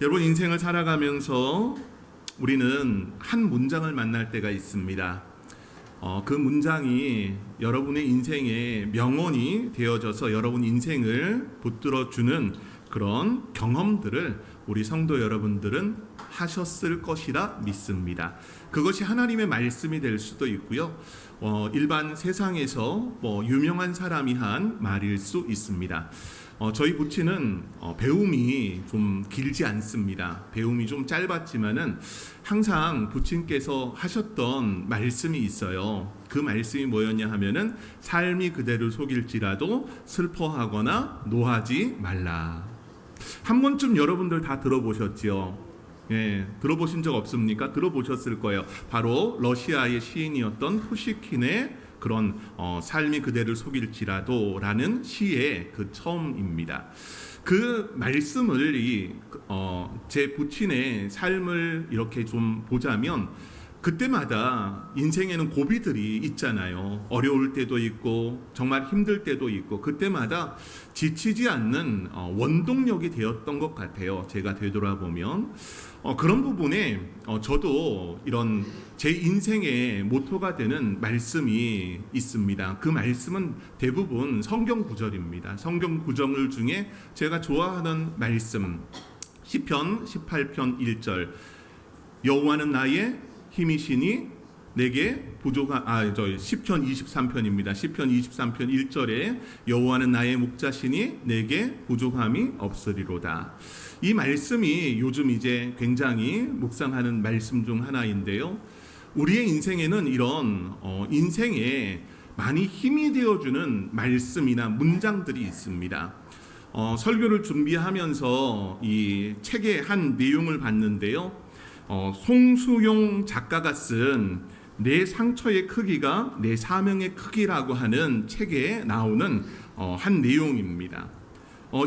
여러분, 인생을 살아가면서 우리는 한 문장을 만날 때가 있습니다. 그 문장이 여러분의 인생의 명언이 되어져서 여러분 인생을 붙들어주는 그런 경험들을 우리 성도 여러분들은 하셨을 것이라 믿습니다. 그것이 하나님의 말씀이 될 수도 있고요. 일반 세상에서 유명한 사람이 한 말일 수 있습니다. 저희 부친은 배움이 좀 길지 않습니다. 배움이 좀 짧았지만은 항상 부친께서 하셨던 말씀이 있어요. 그 말씀이 뭐였냐 하면은 삶이 그대를 속일지라도 슬퍼하거나 노하지 말라. 한 번쯤 여러분들 다 들어보셨지요? 예, 들어보신 적 없습니까? 들어보셨을 거예요. 바로 러시아의 시인이었던 푸시킨의 그런 삶이 그대를 속일지라도 라는 시의 그 처음입니다. 그 말씀을 제 부친의 삶을 이렇게 좀 보자면 그때마다 인생에는 고비들이 있잖아요. 어려울 때도 있고 정말 힘들 때도 있고 그때마다 지치지 않는 원동력이 되었던 것 같아요. 제가 되돌아보면 그런 부분에 저도 이런 제 인생의 모토가 되는 말씀이 있습니다. 그 말씀은 대부분 성경 구절입니다. 성경 구절 중에 제가 좋아하는 말씀 시편 18편 1절 여호와는 나의 힘이시니 내게 시편 23편입니다. 시편 23편 1절에 여호와는 나의 목자시니 내게 부족함이 없으리로다. 이 말씀이 요즘 이제 굉장히 묵상하는 말씀 중 하나인데요. 우리의 인생에는 이런 인생에 많이 힘이 되어주는 말씀이나 문장들이 있습니다. 설교를 준비하면서 이 책의 한 내용을 봤는데요. 송수용 작가가 쓴 내 상처의 크기가 내 사명의 크기라고 하는 책에 나오는 한 내용입니다.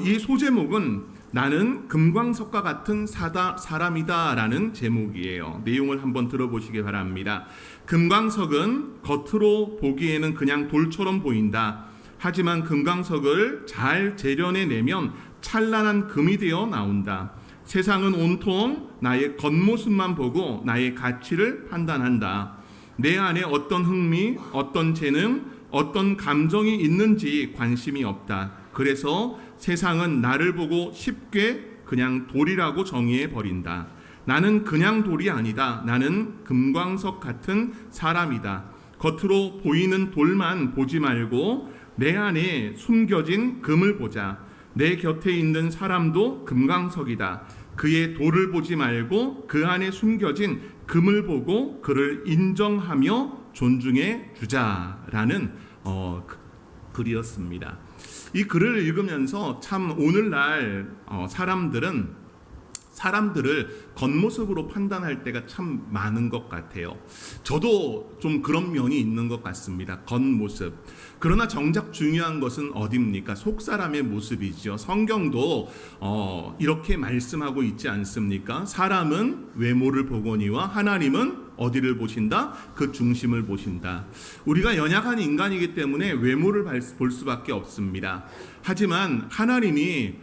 이 소제목은 나는 금광석과 같은 사람이다 라는 제목이에요. 내용을 한번 들어보시기 바랍니다. 금광석은 겉으로 보기에는 그냥 돌처럼 보인다. 하지만 금광석을 잘 재련해내면 찬란한 금이 되어 나온다. 세상은 온통 나의 겉모습만 보고 나의 가치를 판단한다. 내 안에 어떤 흥미, 어떤 재능, 어떤 감정이 있는지 관심이 없다. 그래서 세상은 나를 보고 쉽게 그냥 돌이라고 정의해 버린다. 나는 그냥 돌이 아니다. 나는 금광석 같은 사람이다. 겉으로 보이는 돌만 보지 말고 내 안에 숨겨진 금을 보자. 내 곁에 있는 사람도 금광석이다. 그의 돌을 보지 말고 그 안에 숨겨진 금을 보고 그를 인정하며 존중해 주자라는 글이었습니다. 이 글을 읽으면서 참 오늘날 사람들을 겉모습으로 판단할 때가 참 많은 것 같아요. 저도 좀 그런 면이 있는 것 같습니다. 겉모습. 그러나 정작 중요한 것은 어디입니까? 속사람의 모습이죠. 성경도 이렇게 말씀하고 있지 않습니까? 사람은 외모를 보거니와 하나님은 어디를 보신다? 그 중심을 보신다. 우리가 연약한 인간이기 때문에 외모를 볼 수밖에 없습니다. 하지만 하나님이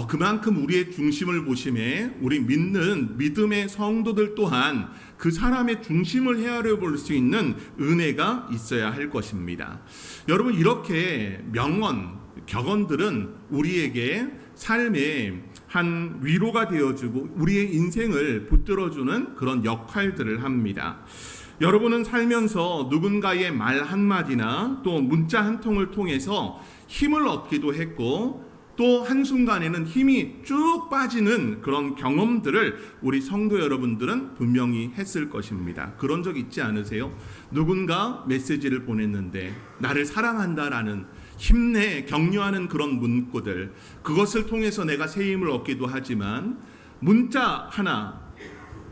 그만큼 우리의 중심을 보심에 우리 믿는 믿음의 성도들 또한 그 사람의 중심을 헤아려 볼 수 있는 은혜가 있어야 할 것입니다. 여러분, 이렇게 명언, 격언들은 우리에게 삶의 한 위로가 되어주고 우리의 인생을 붙들어주는 그런 역할들을 합니다. 여러분은 살면서 누군가의 말 한마디나 또 문자 한 통을 통해서 힘을 얻기도 했고 또 한순간에는 힘이 쭉 빠지는 그런 경험들을 우리 성도 여러분들은 분명히 했을 것입니다. 그런 적 있지 않으세요? 누군가 메시지를 보냈는데 나를 사랑한다라는 힘내 격려하는 그런 문구들, 그것을 통해서 내가 새 힘을 얻기도 하지만 문자 하나,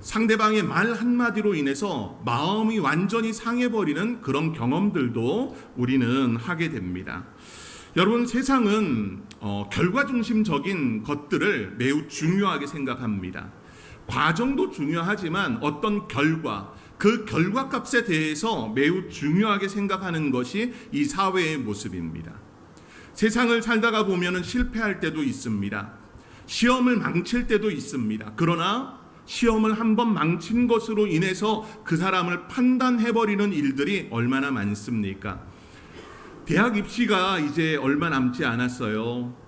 상대방의 말 한마디로 인해서 마음이 완전히 상해버리는 그런 경험들도 우리는 하게 됩니다. 여러분, 세상은 결과 중심적인 것들을 매우 중요하게 생각합니다. 과정도 중요하지만 어떤 결과, 그 결과값에 대해서 매우 중요하게 생각하는 것이 이 사회의 모습입니다. 세상을 살다가 보면 실패할 때도 있습니다. 시험을 망칠 때도 있습니다. 그러나 시험을 한번 망친 것으로 인해서 그 사람을 판단해버리는 일들이 얼마나 많습니까? 대학 입시가 이제 얼마 남지 않았어요.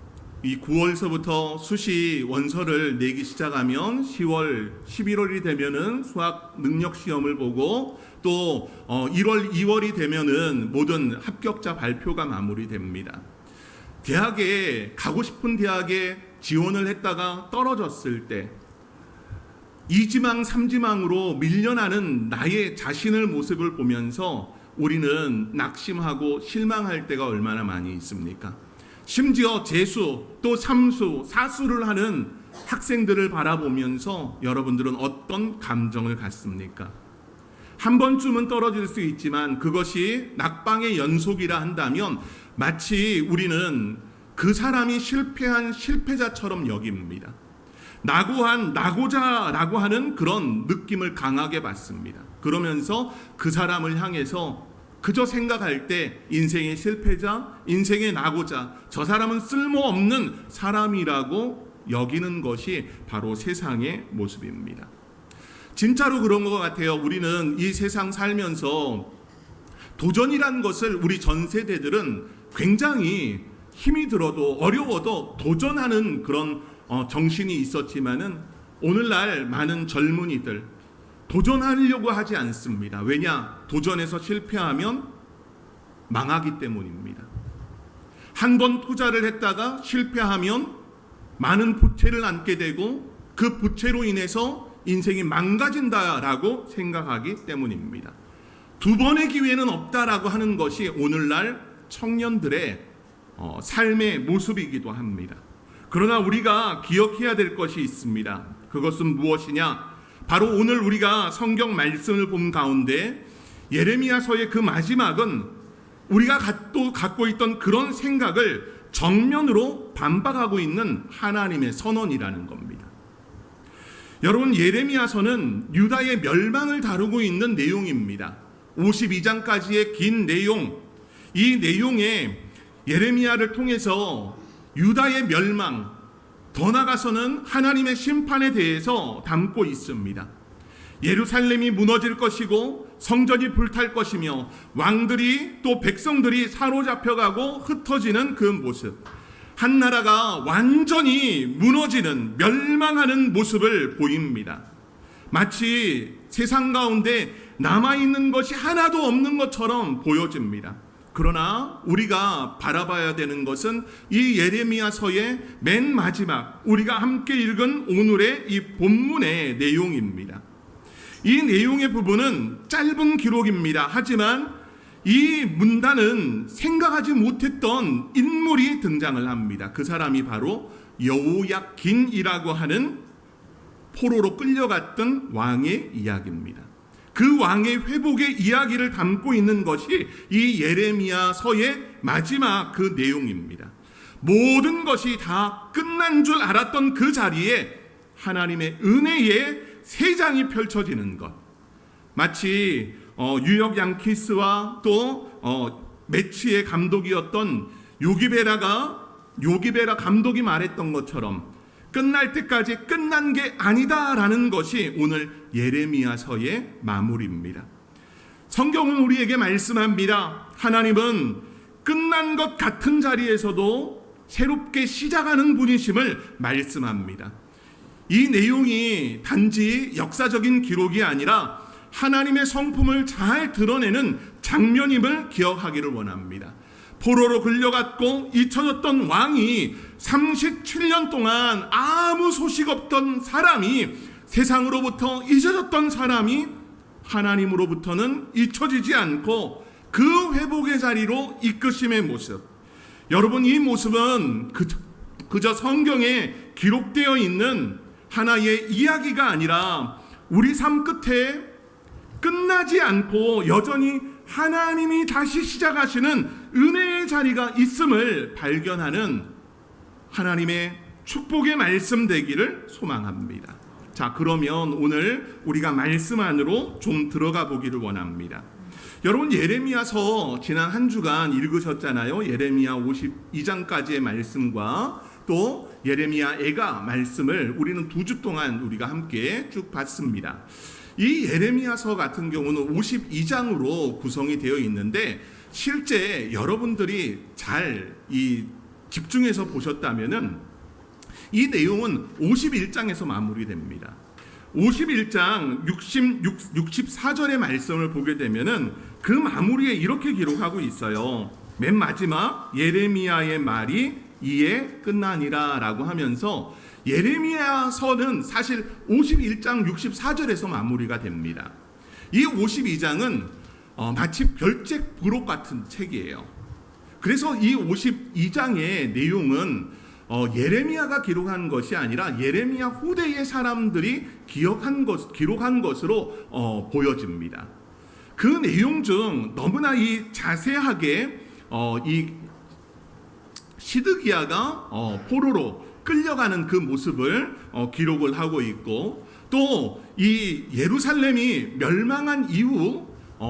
이 9월서부터 수시 원서를 내기 시작하면 10월, 11월이 되면은 수학 능력 시험을 보고 또 1월, 2월이 되면은 모든 합격자 발표가 마무리됩니다. 대학에 가고 싶은 대학에 지원을 했다가 떨어졌을 때 2지망, 3지망으로 밀려나는 나의 자신의 모습을 보면서 우리는 낙심하고 실망할 때가 얼마나 많이 있습니까? 심지어 재수, 또 삼수, 사수를 하는 학생들을 바라보면서 여러분들은 어떤 감정을 갖습니까? 한 번쯤은 떨어질 수 있지만 그것이 낙방의 연속이라 한다면 마치 우리는 그 사람이 실패한 실패자처럼 여깁니다. 나고자라고 하는 그런 느낌을 강하게 받습니다. 그러면서 그 사람을 향해서 그저 생각할 때 인생의 실패자, 인생의 나고자, 저 사람은 쓸모없는 사람이라고 여기는 것이 바로 세상의 모습입니다. 진짜로 그런 것 같아요. 우리는 이 세상 살면서 도전이란 것을 우리 전 세대들은 굉장히 힘이 들어도 어려워도 도전하는 그런 정신이 있었지만은 오늘날 많은 젊은이들 도전하려고 하지 않습니다. 왜냐? 도전해서 실패하면 망하기 때문입니다. 한 번 투자를 했다가 실패하면 많은 부채를 안게 되고 그 부채로 인해서 인생이 망가진다라고 생각하기 때문입니다. 두 번의 기회는 없다라고 하는 것이 오늘날 청년들의 삶의 모습이기도 합니다. 그러나 우리가 기억해야 될 것이 있습니다. 그것은 무엇이냐? 바로 오늘 우리가 성경 말씀을 본 가운데 예레미야서의 그 마지막은 우리가 또 갖고 있던 그런 생각을 정면으로 반박하고 있는 하나님의 선언이라는 겁니다. 여러분, 예레미야서는 유다의 멸망을 다루고 있는 내용입니다. 52장까지의 긴 내용, 이 내용에 예레미야를 통해서 유다의 멸망, 더 나아가서는 하나님의 심판에 대해서 담고 있습니다. 예루살렘이 무너질 것이고 성전이 불탈 것이며 왕들이 또 백성들이 사로잡혀가고 흩어지는 그 모습, 한 나라가 완전히 무너지는, 멸망하는 모습을 보입니다. 마치 세상 가운데 남아있는 것이 하나도 없는 것처럼 보여집니다. 그러나 우리가 바라봐야 되는 것은 이 예레미야서의 맨 마지막, 우리가 함께 읽은 오늘의 이 본문의 내용입니다. 이 내용의 부분은 짧은 기록입니다. 하지만 이 문단은 생각하지 못했던 인물이 등장을 합니다. 그 사람이 바로 여호야긴이라고 하는 포로로 끌려갔던 왕의 이야기입니다. 그 왕의 회복의 이야기를 담고 있는 것이 이 예레미야서의 마지막 그 내용입니다. 모든 것이 다 끝난 줄 알았던 그 자리에 하나님의 은혜의 세 장이 펼쳐지는 것, 마치 뉴욕 양키스와 또 매치의 감독이었던 요기베라 감독이 말했던 것처럼 끝날 때까지 끝난 게 아니다라는 것이 오늘 예레미야서의 마무리입니다. 성경은 우리에게 말씀합니다. 하나님은 끝난 것 같은 자리에서도 새롭게 시작하는 분이심을 말씀합니다. 이 내용이 단지 역사적인 기록이 아니라 하나님의 성품을 잘 드러내는 장면임을 기억하기를 원합니다. 포로로 끌려갔고 잊혀졌던 왕이 37년 동안 아무 소식 없던 사람이, 세상으로부터 잊혀졌던 사람이 하나님으로부터는 잊혀지지 않고 그 회복의 자리로 이끄심의 모습. 여러분, 이 모습은 그저 성경에 기록되어 있는 하나의 이야기가 아니라 우리 삶 끝에 끝나지 않고 여전히 하나님이 다시 시작하시는 은혜의 자리가 있음을 발견하는 하나님의 축복의 말씀 되기를 소망합니다. 자, 그러면 오늘 우리가 말씀 안으로 좀 들어가 보기를 원합니다. 여러분, 예레미야서 지난 한 주간 읽으셨잖아요. 예레미야 52장까지의 말씀과 또 예레미야 애가 말씀을 우리는 2주 동안 우리가 함께 쭉 봤습니다. 이 예레미야서 같은 경우는 52장으로 구성이 되어 있는데 실제 여러분들이 잘 집중해서 보셨다면은 이 내용은 51장에서 마무리됩니다. 51장 64절의 말씀을 보게 되면은 그 마무리에 이렇게 기록하고 있어요. 맨 마지막 예레미야의 말이 이에 끝나니라 라고 하면서 예레미야서는 사실 51장 64절에서 마무리가 됩니다. 이 52장은 마치 별책 부록 같은 책이에요. 그래서 이 52장의 내용은 예레미야가 기록한 것이 아니라 예레미야 후대의 사람들이 기록한 것으로 보여집니다. 그 내용 중 너무나 이 자세하게 이 시드기야가 포로로 끌려가는 그 모습을 기록을 하고 있고, 또 이 예루살렘이 멸망한 이후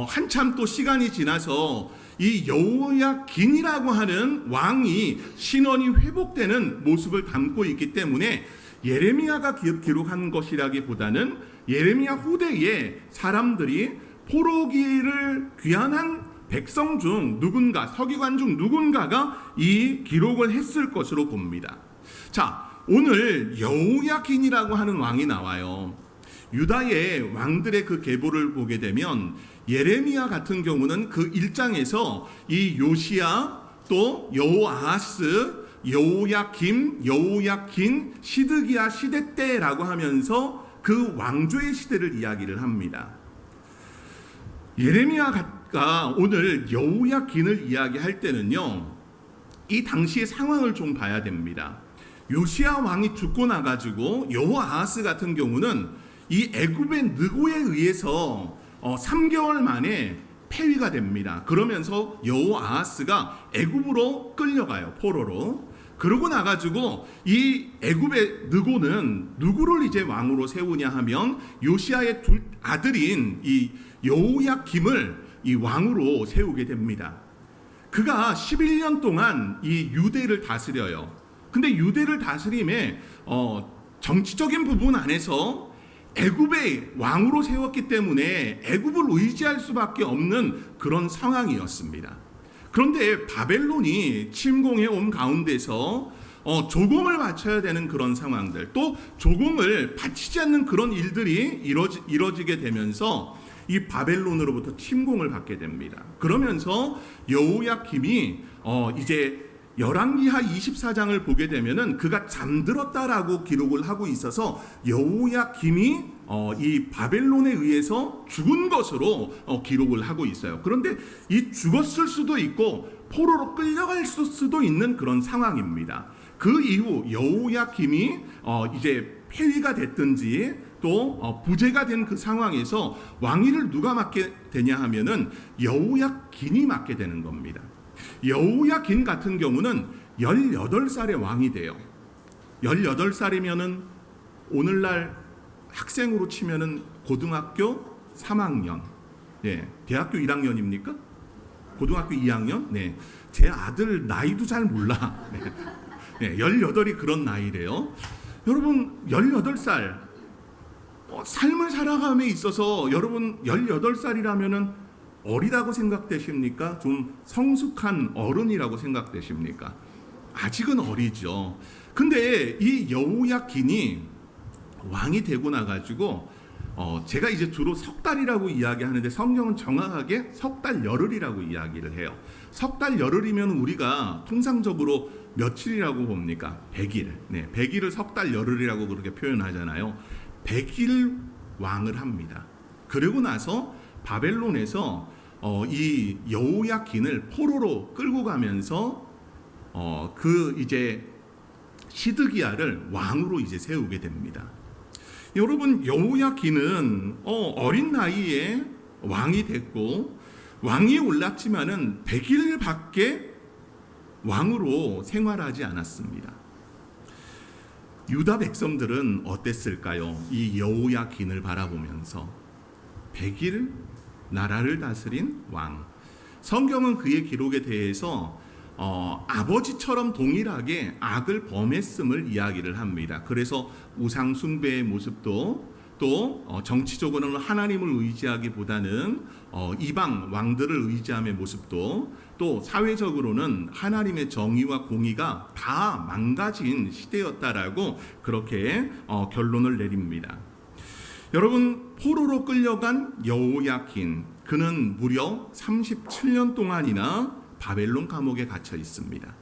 한참 또 시간이 지나서 이 여호야긴이라고 하는 왕이 신원이 회복되는 모습을 담고 있기 때문에 예레미야가 기록한 것이라기보다는 예레미야 후대에 사람들이 포로기를 귀환한 백성 중 누군가, 서기관 중 누군가가 이 기록을 했을 것으로 봅니다. 자, 오늘 여호야긴이라고 하는 왕이 나와요. 유다의 왕들의 그 계보를 보게 되면 예레미야 같은 경우는 그 1장에서 이 요시야, 또 여호아하스, 여호야긴, 시드기야 시대 때라고 하면서 그 왕조의 시대를 이야기를 합니다. 예레미야가 오늘 여호야긴을 이야기할 때는요, 이 당시의 상황을 좀 봐야 됩니다. 요시야 왕이 죽고 나가지고 여호아하스 같은 경우는 이 애굽의 느고에 의해서 3개월 만에 폐위가 됩니다. 그러면서 여호아하스가 애굽으로 끌려가요, 포로로. 그러고 나가지고 이 애굽의 느고는 누구를 이제 왕으로 세우냐 하면 요시야의 둘 아들인 이 여호야김을 이 왕으로 세우게 됩니다. 그가 11년 동안 이 유대를 다스려요. 근데 유대를 다스림에 정치적인 부분 안에서 애굽의 왕으로 세웠기 때문에 애굽을 의지할 수밖에 없는 그런 상황이었습니다. 그런데 바벨론이 침공해 온 가운데서 조공을 바쳐야 되는 그런 상황들, 또 조공을 바치지 않는 그런 일들이 이뤄지게 되면서 이 바벨론으로부터 침공을 받게 됩니다. 그러면서 여호야김이 이제 열왕기하 24장을 보게 되면은 그가 잠들었다라고 기록을 하고 있어서 여호야김이 이 바벨론에 의해서 죽은 것으로 기록을 하고 있어요. 그런데 이 죽었을 수도 있고 포로로 끌려갈 수도 있는 그런 상황입니다. 그 이후 여호야김이 이제 폐위가 됐든지 또 부재가 된 그 상황에서 왕위를 누가 맡게 되냐 하면은 여호야긴이 맡게 되는 겁니다. 여호야긴 같은 경우는 18살의 왕이 돼요. 18살이면은 오늘날 학생으로 치면은 고등학교 3학년, 네, 대학교 1학년입니까? 고등학교 2학년? 네, 제 아들 나이도 잘 몰라. 네, 18이 그런 나이래요. 여러분 18살 삶을 살아감에 있어서 여러분 18살이라면은 어리다고 생각되십니까? 좀 성숙한 어른이라고 생각되십니까? 아직은 어리죠. 근데 이 여호야긴이 왕이 되고 나가지고 제가 이제 주로 석 달이라고 이야기하는데 성경은 정확하게 석 달 열흘이라고 이야기를 해요. 석 달 열흘이면 우리가 통상적으로 며칠이라고 봅니까? 100일. 네, 100일을 석 달 열흘이라고 그렇게 표현하잖아요. 100일 왕을 합니다. 그리고 나서 바벨론에서 이 여호야긴을 포로로 끌고 가면서 그 이제 시드기야를 왕으로 이제 세우게 됩니다. 여러분 여호야긴은 어린 나이에 왕이 됐고 왕이 올랐지만은 100일밖에 왕으로 생활하지 않았습니다. 유다 백성들은 어땠을까요? 이 여호야긴을 바라보면서 100일 나라를 다스린 왕. 성경은 그의 기록에 대해서 아버지처럼 동일하게 악을 범했음을 이야기를 합니다. 그래서 우상 숭배의 모습도 또 정치적으로는 하나님을 의지하기보다는 이방 왕들을 의지함의 모습도 또 사회적으로는 하나님의 정의와 공의가 다 망가진 시대였다라고 그렇게 결론을 내립니다. 여러분, 포로로 끌려간 여호야킨, 그는 무려 37년 동안이나 바벨론 감옥에 갇혀 있습니다.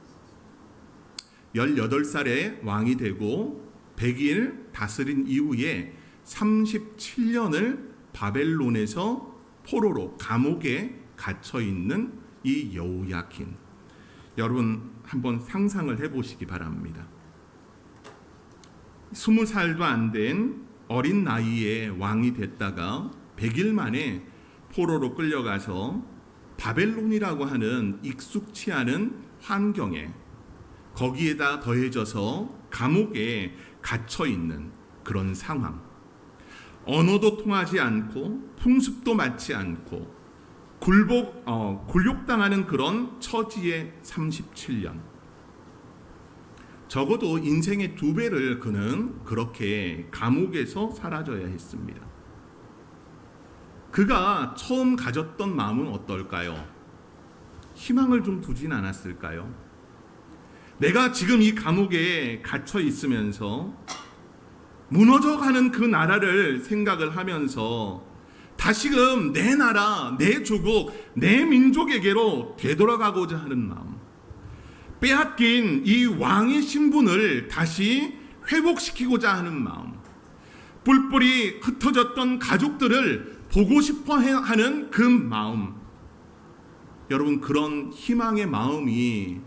18살에 왕이 되고 100일 다스린 이후에 37년을 바벨론에서 포로로 감옥에 갇혀 있는 이 여호야킨. 여러분 한번 상상을 해보시기 바랍니다. 20살도 안 된 어린 나이에 왕이 됐다가 100일 만에 포로로 끌려가서 바벨론이라고 하는 익숙치 않은 환경에 거기에다 더해져서 감옥에 갇혀 있는 그런 상황. 언어도 통하지 않고 풍습도 맞지 않고 굴욕당하는 그런 처지의 37년. 적어도 인생의 2배를 그는 그렇게 감옥에서 사라져야 했습니다. 그가 처음 가졌던 마음은 어떨까요? 희망을 좀 두진 않았을까요? 내가 지금 이 감옥에 갇혀 있으면서 무너져가는 그 나라를 생각을 하면서 다시금 내 나라, 내 조국, 내 민족에게로 되돌아가고자 하는 마음, 빼앗긴 이 왕의 신분을 다시 회복시키고자 하는 마음, 뿔뿔이 흩어졌던 가족들을 보고 싶어 하는 그 마음, 여러분 그런 희망의 마음이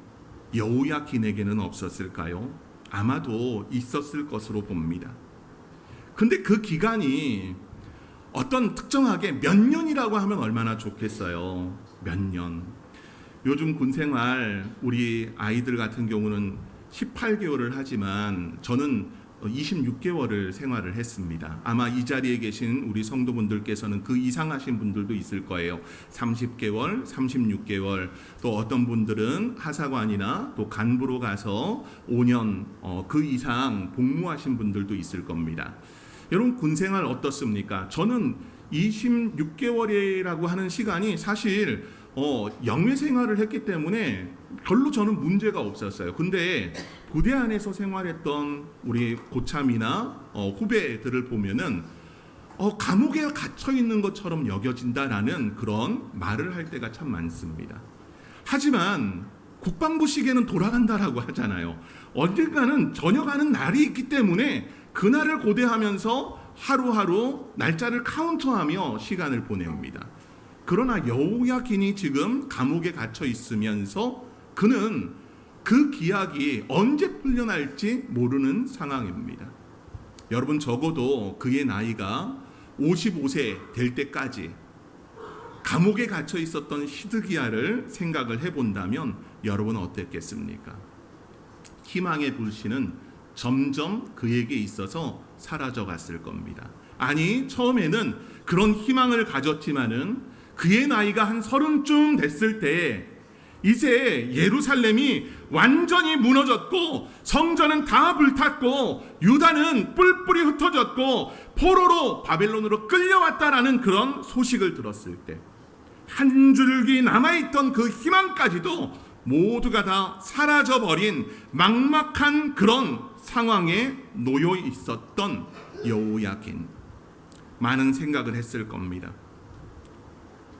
여호야킨에게는 없었을까요? 아마도 있었을 것으로 봅니다. 근데 그 기간이 어떤 특정하게 몇 년이라고 하면 얼마나 좋겠어요. 몇 년. 요즘 군생활 우리 아이들 같은 경우는 18개월을 하지만 저는 26개월을 생활을 했습니다. 아마 이 자리에 계신 우리 성도분들께서는 그 이상 하신 분들도 있을 거예요. 30개월, 36개월, 또 어떤 분들은 하사관이나 또 간부로 가서 5년 그 이상 복무하신 분들도 있을 겁니다. 여러분 군생활 어떻습니까? 저는 26개월이라고 하는 시간이 사실 영외 생활을 했기 때문에 별로 저는 문제가 없었어요. 근데 부대 안에서 생활했던 우리 고참이나 후배들을 보면은 감옥에 갇혀 있는 것처럼 여겨진다라는 그런 말을 할 때가 참 많습니다. 하지만 국방부식에는 돌아간다라고 하잖아요. 언젠가는 전역하는 날이 있기 때문에 그날을 고대하면서 하루하루 날짜를 카운트하며 시간을 보냅니다. 그러나 여호야킨이 지금 감옥에 갇혀 있으면서 그는 그 기약이 언제 풀려날지 모르는 상황입니다. 여러분 적어도 그의 나이가 55세 될 때까지 감옥에 갇혀 있었던 시드기야를 생각을 해본다면 여러분 어땠겠습니까? 희망의 불씨는 점점 그에게 있어서 사라져 갔을 겁니다. 아니 처음에는 그런 희망을 가졌지만은 그의 나이가 한 30쯤 됐을 때 이제 예루살렘이 완전히 무너졌고 성전은 다 불탔고 유다는 뿔뿔이 흩어졌고 포로로 바벨론으로 끌려왔다라는 그런 소식을 들었을 때 한 줄기 남아있던 그 희망까지도 모두가 다 사라져버린 막막한 그런 상황에 놓여 있었던 여호야킨, 많은 생각을 했을 겁니다.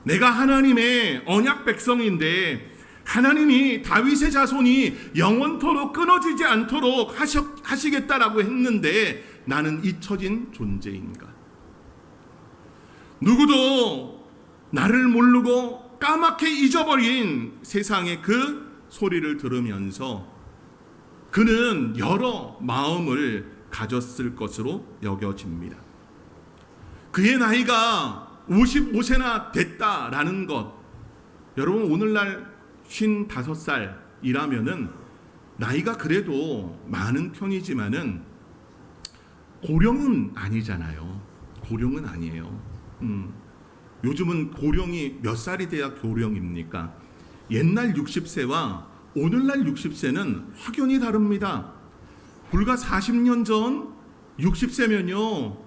내가 하나님의 언약 백성인데 하나님이 다윗의 자손이 영원토록 끊어지지 않도록 하시겠다라고 했는데 나는 잊혀진 존재인가? 누구도 나를 모르고 까맣게 잊어버린 세상의 그 소리를 들으면서 그는 여러 마음을 가졌을 것으로 여겨집니다. 그의 나이가 55세나 됐다라는 것, 여러분 오늘날 55살이라면은 나이가 그래도 많은 편이지만은 고령은 아니잖아요. 고령은 아니에요. 요즘은 고령이 몇 살이 돼야 고령입니까? 옛날 60세와 오늘날 60세는 확연히 다릅니다. 불과 40년 전 60세면요,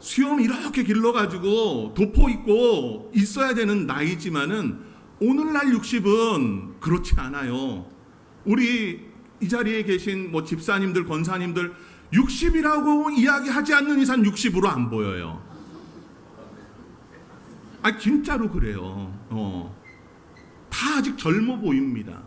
수염 이렇게 길러가지고 도포 입고 있어야 되는 나이지만은 오늘날 60은 그렇지 않아요. 우리 이 자리에 계신 뭐 집사님들, 권사님들 60이라고 이야기하지 않는 이상 60으로 안 보여요. 아, 진짜로 그래요. 다 아직 젊어 보입니다.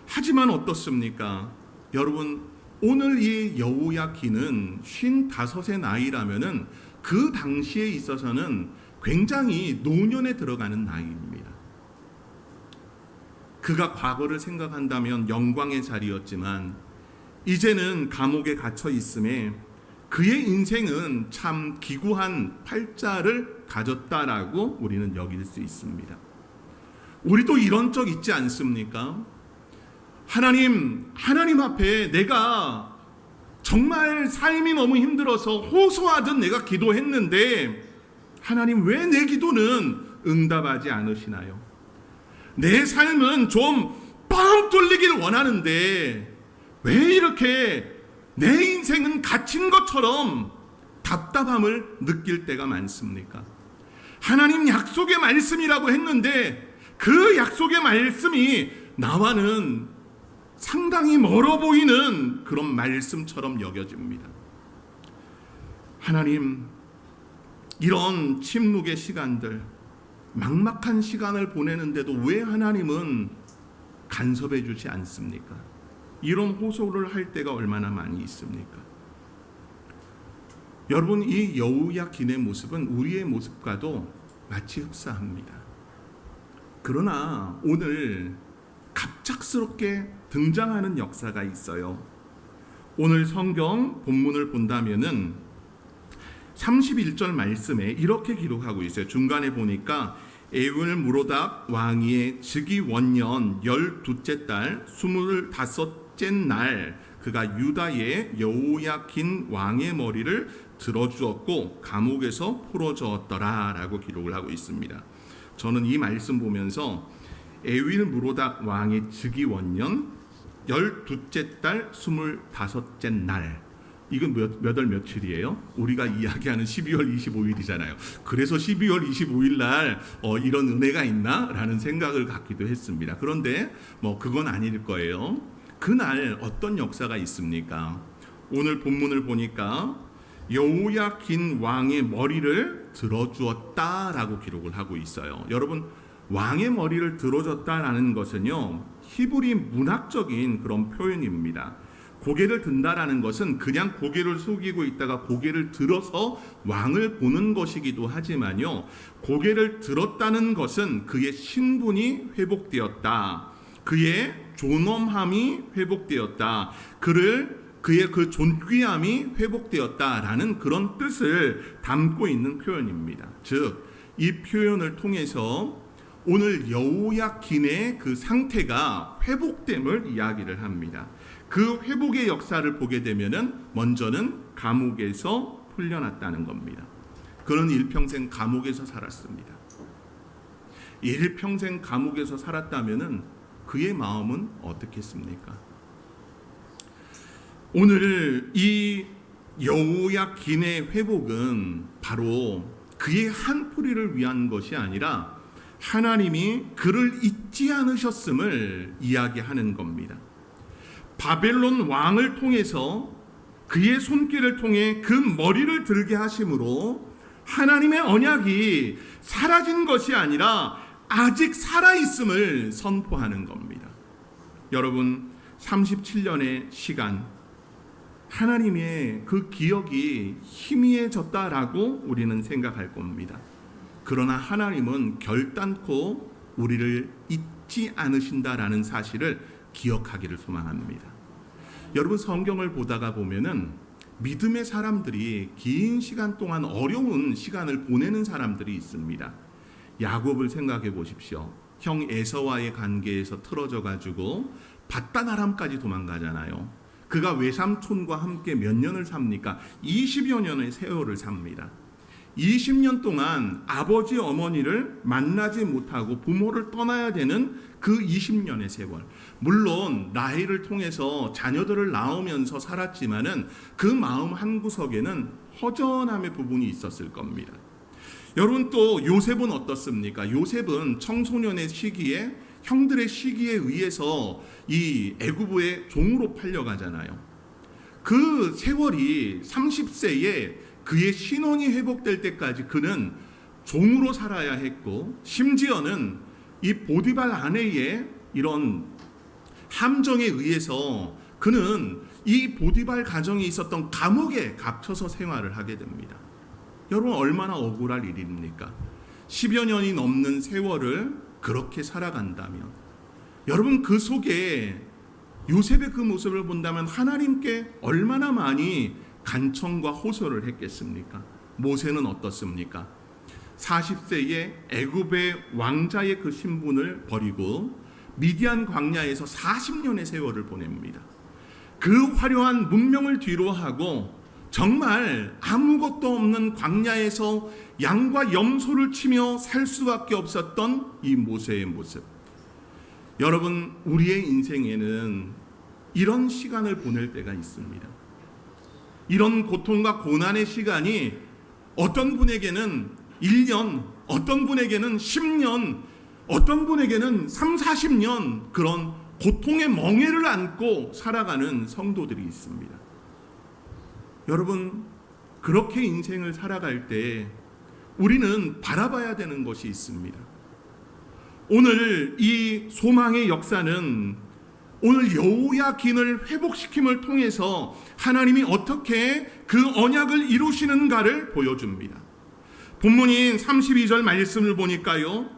하지만 어떻습니까? 여러분, 오늘 이 여호야킨은 55의 나이라면은 그 당시에 있어서는 굉장히 노년에 들어가는 나이입니다. 그가 과거를 생각한다면 영광의 자리였지만 이제는 감옥에 갇혀 있음에 그의 인생은 참 기구한 팔자를 가졌다라고 우리는 여길 수 있습니다. 우리도 이런 적 있지 않습니까? 하나님 앞에 내가 정말 삶이 너무 힘들어서 호소하듯 내가 기도했는데 하나님 왜 내 기도는 응답하지 않으시나요? 내 삶은 좀 뻥 뚫리길 원하는데 왜 이렇게 내 인생은 갇힌 것처럼 답답함을 느낄 때가 많습니까? 하나님 약속의 말씀이라고 했는데 그 약속의 말씀이 나와는 상당히 멀어 보이는 그런 말씀처럼 여겨집니다. 하나님, 이런 침묵의 시간들, 막막한 시간을 보내는데도 왜 하나님은 간섭해 주지 않습니까? 이런 호소를 할 때가 얼마나 많이 있습니까? 여러분, 이 여호야킨의 모습은 우리의 모습과도 마치 흡사합니다. 그러나 오늘 갑작스럽게 등장하는 역사가 있어요. 오늘 성경 본문을 본다면은 31절 말씀에 이렇게 기록하고 있어요. 중간에 보니까 에윌 무로닥 왕위의 즉위 원년 12째 달 25째 날 그가 유다의 여호야킨 왕의 머리를 들어주었고 감옥에서 풀어주었더라 라고 기록을 하고 있습니다. 저는 이 말씀 보면서 에윌 무로닥 왕의 즉위 원년 12째 달 25째 날, 이건 몇 월 며칠이에요? 우리가 이야기하는 12월 25일이잖아요. 그래서 12월 25일 날 이런 은혜가 있나? 라는 생각을 갖기도 했습니다. 그런데 그건 아닐 거예요. 그날 어떤 역사가 있습니까? 오늘 본문을 보니까 여호야킨 왕의 머리를 들어주었다라고 기록을 하고 있어요. 여러분, 왕의 머리를 들어줬다라는 것은요, 히브리 문학적인 그런 표현입니다. 고개를 든다라는 것은 그냥 고개를 숙이고 있다가 고개를 들어서 왕을 보는 것이기도 하지만요, 고개를 들었다는 것은 그의 신분이 회복되었다, 그의 존엄함이 회복되었다, 그의 그 존귀함이 회복되었다라는 그런 뜻을 담고 있는 표현입니다. 즉, 이 표현을 통해서 오늘 여호야킨의 그 상태가 회복됨을 이야기를 합니다. 그 회복의 역사를 보게 되면은 먼저는 감옥에서 풀려났다는 겁니다. 그는 일평생 감옥에서 살았습니다. 일평생 감옥에서 살았다면은 그의 마음은 어떻겠습니까? 오늘 이 여호야킨의 회복은 바로 그의 한 뿌리를 위한 것이 아니라 하나님이 그를 잊지 않으셨음을 이야기하는 겁니다. 바벨론 왕을 통해서 그의 손길을 통해 그 머리를 들게 하심으로 하나님의 언약이 사라진 것이 아니라 아직 살아있음을 선포하는 겁니다. 여러분, 37년의 시간, 하나님의 그 기억이 희미해졌다라고 우리는 생각할 겁니다. 그러나 하나님은 결단코 우리를 잊지 않으신다라는 사실을 기억하기를 소망합니다. 여러분, 성경을 보다가 보면은 믿음의 사람들이 긴 시간 동안 어려운 시간을 보내는 사람들이 있습니다. 야곱을 생각해 보십시오. 형 에서와의 관계에서 틀어져 가지고 밧단 아람까지 도망가잖아요. 그가 외삼촌과 함께 몇 년을 삽니까? 20여 년의 세월을 삽니다. 20년 동안 아버지 어머니를 만나지 못하고 부모를 떠나야 되는 그 20년의 세월. 물론 나이를 통해서 자녀들을 낳으면서 살았지만은 그 마음 한구석에는 허전함의 부분이 있었을 겁니다. 여러분, 또 요셉은 어떻습니까? 요셉은 청소년의 시기에 형들의 시기에 의해서 이 애굽의 종으로 팔려가잖아요. 그 세월이 30세에 그의 신원이 회복될 때까지 그는 종으로 살아야 했고, 심지어는 이 보디발 아내의 이런 함정에 의해서 그는 이 보디발 가정에 있었던 감옥에 갇혀서 생활을 하게 됩니다. 여러분, 얼마나 억울할 일입니까? 10여 년이 넘는 세월을 그렇게 살아간다면, 여러분, 그 속에 요셉의 그 모습을 본다면 하나님께 얼마나 많이 간청과 호소를 했겠습니까? 모세는 어떻습니까? 40세에 애굽의 왕자의 그 신분을 버리고 미디안 광야에서 40년의 세월을 보냅니다. 그 화려한 문명을 뒤로하고 정말 아무것도 없는 광야에서 양과 염소를 치며 살 수밖에 없었던 이 모세의 모습. 여러분, 우리의 인생에는 이런 시간을 보낼 때가 있습니다. 이런 고통과 고난의 시간이 어떤 분에게는 1년, 어떤 분에게는 10년, 어떤 분에게는 3, 40년 그런 고통의 멍에를 안고 살아가는 성도들이 있습니다. 여러분, 그렇게 인생을 살아갈 때 우리는 바라봐야 되는 것이 있습니다. 오늘 이 소망의 역사는 오늘 여호야긴을 회복시킴을 통해서 하나님이 어떻게 그 언약을 이루시는가를 보여줍니다. 본문인 32절 말씀을 보니까요,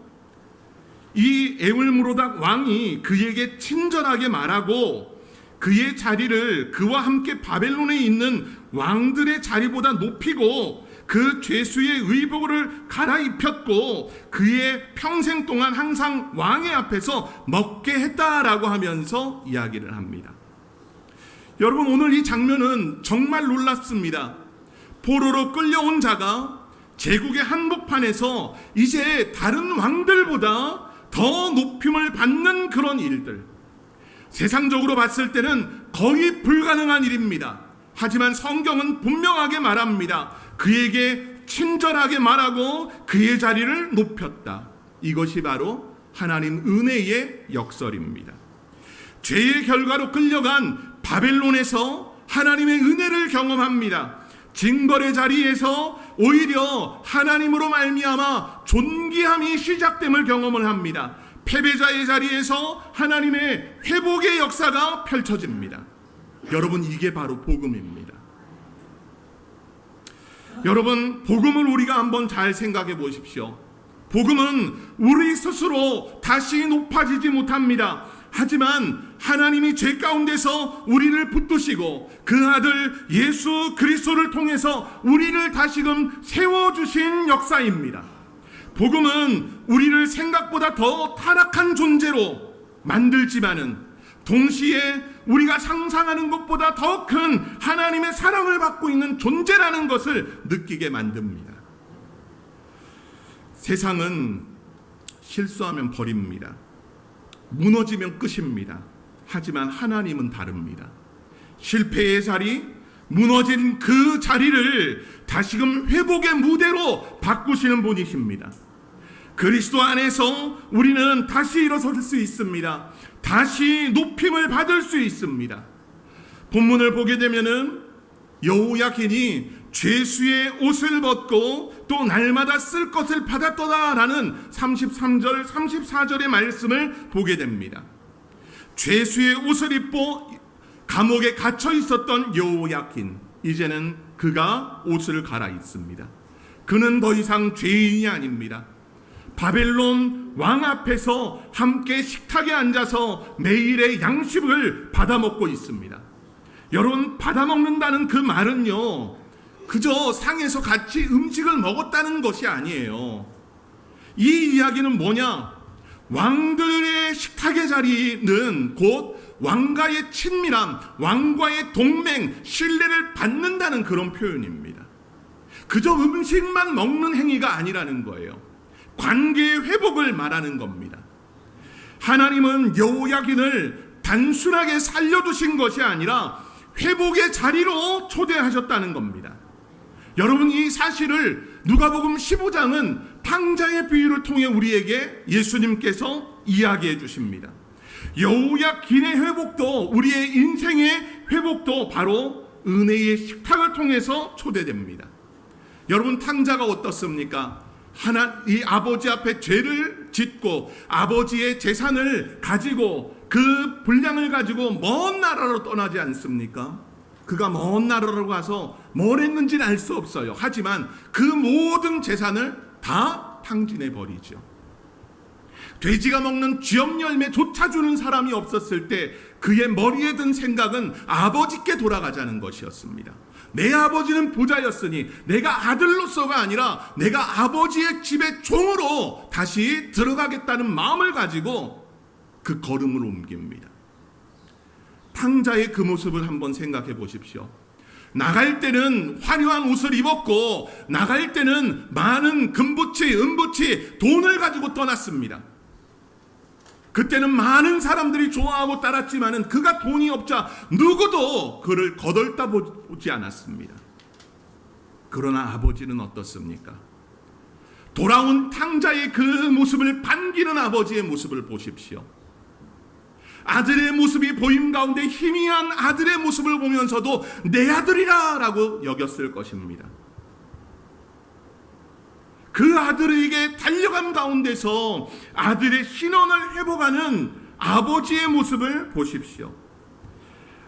이 에울무로닥 왕이 그에게 친절하게 말하고 그의 자리를 그와 함께 바벨론에 있는 왕들의 자리보다 높이고 그 죄수의 의복을 갈아입혔고 그의 평생 동안 항상 왕의 앞에서 먹게 했다라고 하면서 이야기를 합니다. 여러분, 오늘 이 장면은 정말 놀랍습니다. 포로로 끌려온 자가 제국의 한복판에서 이제 다른 왕들보다 더 높임을 받는 그런 일들, 세상적으로 봤을 때는 거의 불가능한 일입니다. 하지만 성경은 분명하게 말합니다. 그에게 친절하게 말하고 그의 자리를 높였다. 이것이 바로 하나님 은혜의 역설입니다. 죄의 결과로 끌려간 바벨론에서 하나님의 은혜를 경험합니다. 징벌의 자리에서 오히려 하나님으로 말미암아 존귀함이 시작됨을 경험을 합니다. 패배자의 자리에서 하나님의 회복의 역사가 펼쳐집니다. 여러분, 이게 바로 복음입니다. 여러분, 복음을 우리가 한번 잘 생각해 보십시오. 복음은 우리 스스로 다시 높아지지 못합니다. 하지만 하나님이 죄 가운데서 우리를 붙드시고 그 아들 예수 그리스도를 통해서 우리를 다시금 세워주신 역사입니다. 복음은 우리를 생각보다 더 타락한 존재로 만들지만은 동시에 우리가 상상하는 것보다 더 큰 하나님의 사랑을 받고 있는 존재라는 것을 느끼게 만듭니다. 세상은 실수하면 버립니다. 무너지면 끝입니다. 하지만 하나님은 다릅니다. 실패의 자리, 무너진 그 자리를 다시금 회복의 무대로 바꾸시는 분이십니다. 그리스도 안에서 우리는 다시 일어설 수 있습니다. 다시 높임을 받을 수 있습니다. 본문을 보게 되면은 여호야긴이 죄수의 옷을 벗고 또 날마다 쓸 것을 받았더라라는 33절 34절의 말씀을 보게 됩니다. 죄수의 옷을 입고 감옥에 갇혀 있었던 여호야긴, 이제는 그가 옷을 갈아입습니다. 그는 더 이상 죄인이 아닙니다. 바벨론 왕 앞에서 함께 식탁에 앉아서 매일의 양식을 받아먹고 있습니다. 여러분, 받아먹는다는 그 말은요, 그저 상에서 같이 음식을 먹었다는 것이 아니에요. 이 이야기는 뭐냐? 왕들의 식탁의 자리는 곧 왕과의 친밀함, 왕과의 동맹, 신뢰를 받는다는 그런 표현입니다. 그저 음식만 먹는 행위가 아니라는 거예요. 관계의 회복을 말하는 겁니다. 하나님은 여호야긴을 단순하게 살려두신 것이 아니라 회복의 자리로 초대하셨다는 겁니다. 여러분, 이 사실을 누가복음 15장은 탕자의 비유를 통해 우리에게 예수님께서 이야기해 주십니다. 여호야긴의 회복도, 우리의 인생의 회복도 바로 은혜의 식탁을 통해서 초대됩니다. 여러분, 탕자가 어떻습니까? 이 아버지 앞에 죄를 짓고 아버지의 재산을 가지고 그 분량을 가지고 먼 나라로 떠나지 않습니까? 그가 먼 나라로 가서 뭘 했는지는 알 수 없어요. 하지만 그 모든 재산을 다 탕진해 버리죠. 돼지가 먹는 쥐염 열매조차 주는 사람이 없었을 때 그의 머리에 든 생각은 아버지께 돌아가자는 것이었습니다. 내 아버지는 부자였으니 내가 아들로서가 아니라 내가 아버지의 집의 종으로 다시 들어가겠다는 마음을 가지고 그 걸음을 옮깁니다. 탕자의 그 모습을 한번 생각해 보십시오. 나갈 때는 화려한 옷을 입었고 나갈 때는 많은 금부치, 은부치, 돈을 가지고 떠났습니다. 그때는 많은 사람들이 좋아하고 따랐지만은 그가 돈이 없자 누구도 그를 거들떠 보지 않았습니다. 그러나 아버지는 어떻습니까? 돌아온 탕자의 그 모습을 반기는 아버지의 모습을 보십시오. 아들의 모습이 보임 가운데 희미한 아들의 모습을 보면서도 내 아들이라 라고 여겼을 것입니다. 그 아들에게 달려간 가운데서 아들의 신원을 회복하는 아버지의 모습을 보십시오.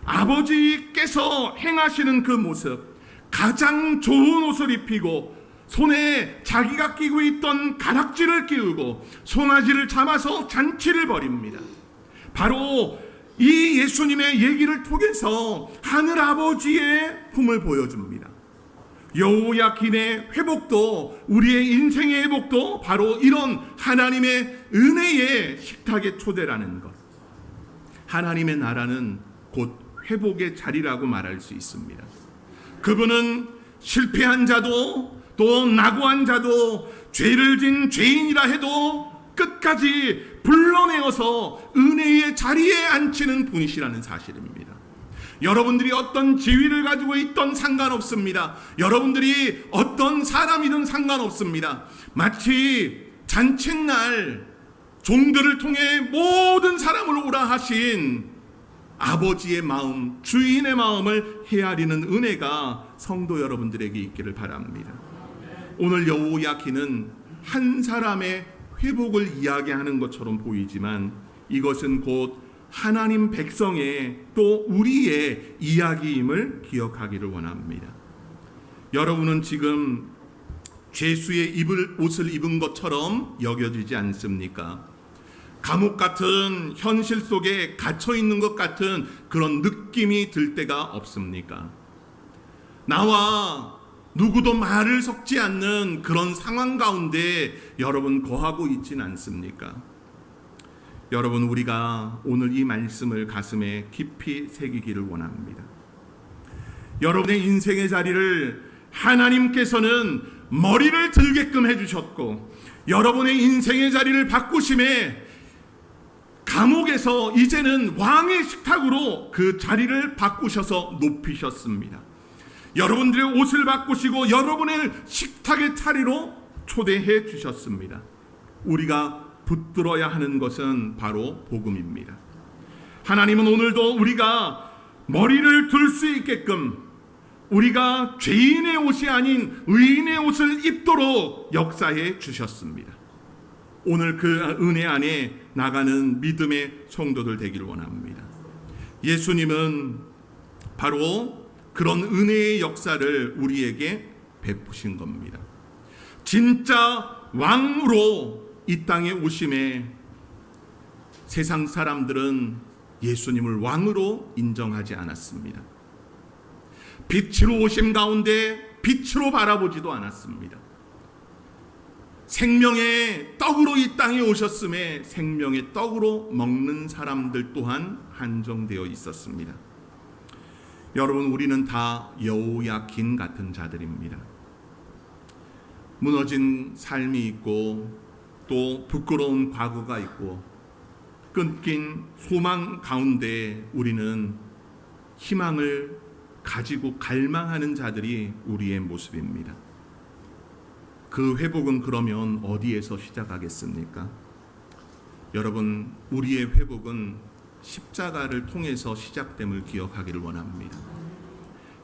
아버지께서 행하시는 그 모습, 가장 좋은 옷을 입히고 손에 자기가 끼고 있던 가락지를 끼우고 송아지를 잡아서 잔치를 벌입니다. 바로 이 예수님의 얘기를 통해서 하늘 아버지의 품을 보여줍니다. 여호야긴의 회복도, 우리의 인생의 회복도 바로 이런 하나님의 은혜의 식탁의 초대라는 것. 하나님의 나라는 곧 회복의 자리라고 말할 수 있습니다. 그분은 실패한 자도 또 낙오한 자도 죄를 진 죄인이라 해도 끝까지 불러내어서 은혜의 자리에 앉히는 분이시라는 사실입니다. 여러분들이 어떤 지위를 가지고 있던 상관없습니다. 여러분들이 어떤 사람이든 상관없습니다. 마치 잔칫날 종들을 통해 모든 사람을 오라 하신 아버지의 마음, 주인의 마음을 헤아리는 은혜가 성도 여러분들에게 있기를 바랍니다. 오늘 여호야긴은 한 사람의 회복을 이야기하는 것처럼 보이지만 이것은 곧 하나님 백성의 또 우리의 이야기임을 기억하기를 원합니다. 여러분은 지금 죄수의 옷을 입은 것처럼 여겨지지 않습니까? 감옥 같은 현실 속에 갇혀 있는 것 같은 그런 느낌이 들 때가 없습니까? 나와 누구도 말을 섞지 않는 그런 상황 가운데 여러분 거하고 있지는 않습니까? 여러분, 우리가 오늘 이 말씀을 가슴에 깊이 새기기를 원합니다. 여러분의 인생의 자리를 하나님께서는 머리를 들게끔 해주셨고 여러분의 인생의 자리를 바꾸심에 감옥에서 이제는 왕의 식탁으로 그 자리를 바꾸셔서 높이셨습니다. 여러분들의 옷을 바꾸시고 여러분의 식탁의 자리로 초대해 주셨습니다. 우리가 붙들어야 하는 것은 바로 복음입니다. 하나님은 오늘도 우리가 머리를 들 수 있게끔 우리가 죄인의 옷이 아닌 의인의 옷을 입도록 역사해 주셨습니다. 오늘 그 은혜 안에 나가는 믿음의 성도들 되기를 원합니다. 예수님은 바로 그런 은혜의 역사를 우리에게 베푸신 겁니다. 진짜 왕으로 이 땅에 오심에 세상 사람들은 예수님을 왕으로 인정하지 않았습니다. 빛으로 오심 가운데 빛으로 바라보지도 않았습니다. 생명의 떡으로 이 땅에 오셨음에 생명의 떡으로 먹는 사람들 또한 한정되어 있었습니다. 여러분, 우리는 다 여호야긴 같은 자들입니다. 무너진 삶이 있고 또 부끄러운 과거가 있고 끊긴 소망 가운데 우리는 희망을 가지고 갈망하는 자들이 우리의 모습입니다. 그 회복은 그러면 어디에서 시작하겠습니까? 여러분, 우리의 회복은 십자가를 통해서 시작됨을 기억하기를 원합니다.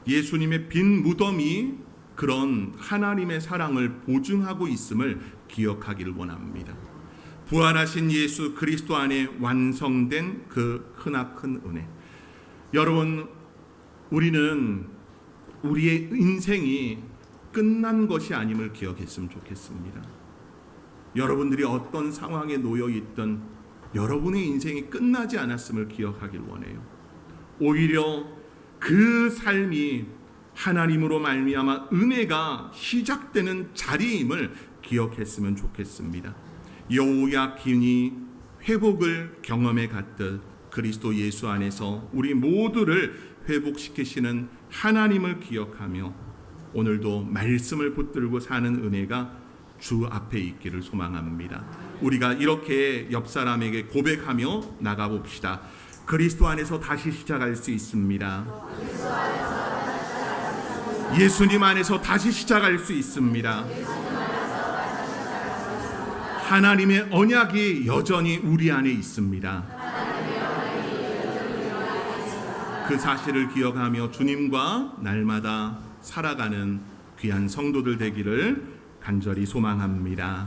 예수님의 빈 무덤이 그런 하나님의 사랑을 보증하고 있음을 기억하기를 원합니다. 부활하신 예수 그리스도 안에 완성된 그 크나큰 은혜. 여러분, 우리는 우리의 인생이 끝난 것이 아님을 기억했으면 좋겠습니다. 여러분들이 어떤 상황에 놓여 있든 여러분의 인생이 끝나지 않았음을 기억하길 원해요. 오히려 그 삶이 하나님으로 말미암아 은혜가 시작되는 자리임을 기억했으면 좋겠습니다. 여호야긴이 회복을 경험해 갔듯 그리스도 예수 안에서 우리 모두를 회복시키시는 하나님을 기억하며 오늘도 말씀을 붙들고 사는 은혜가 주 앞에 있기를 소망합니다. 우리가 이렇게 옆 사람에게 고백하며 나가봅시다. 그리스도 안에서 다시 시작할 수 있습니다. 예수님 안에서 다시 시작할 수 있습니다. 하나님의 언약이 여전히 우리 안에 있습니다. 그 사실을 기억하며 주님과 날마다 살아가는 귀한 성도들 되기를 간절히 소망합니다.